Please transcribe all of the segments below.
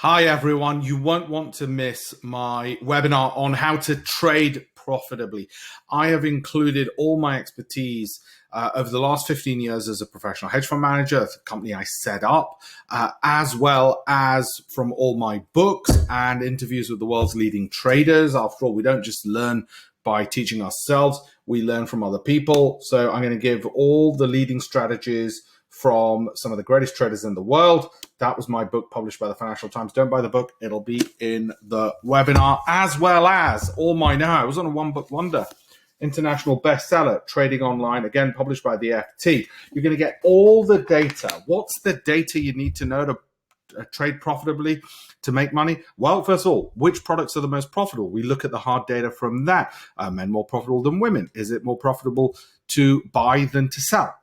Hi, everyone. You won't want to miss my webinar on how to trade profitably. I have included all my expertise over the last 15 years as a professional hedge fund manager, the company I set up, as well as from all my books and interviews with the world's leading traders. After all, we don't just learn by teaching ourselves, we learn from other people. So I'm going to give all the leading strategies from some of the greatest traders in the world. That was my book published by the Financial Times. Don't buy the book. It'll be in the webinar, as well as all my know-how. I was on a one-book wonder, international bestseller, Trading Online, again, published by the FT. You're going to get all the data. What's the data you need to know to trade profitably, to make money? Well, first of all, which products are the most profitable? We look at the hard data from that. Are men more profitable than women? Is it more profitable to buy than to sell?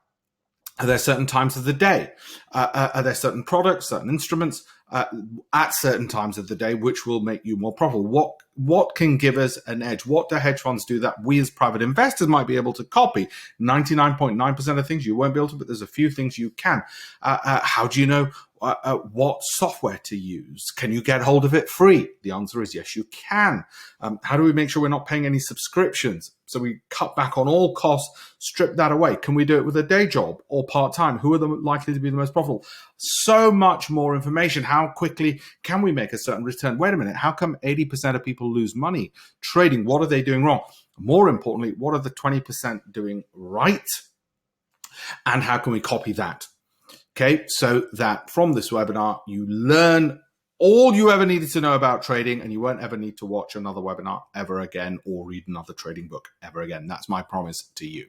Are there certain times of the day? Are there certain products, certain instruments at certain times of the day which will make you more profitable? What can give us an edge? What do hedge funds do that we as private investors might be able to copy? 99.9% of things you won't be able to, but there's a few things you can. How do you know what software to use? Can you get hold of it free? The answer is yes, you can. How do we make sure we're not paying any subscriptions? So we cut back on all costs, strip that away. Can we do it with a day job or part-time? Who are likely to be the most profitable? So much more information. How quickly can we make a certain return? Wait a minute, how come 80% of people lose money trading? What are they doing wrong? More importantly, what are the 20% doing right? And how can we copy that? Okay, so that from this webinar, you learn all you ever needed to know about trading, and you won't ever need to watch another webinar ever again or read another trading book ever again. That's my promise to you.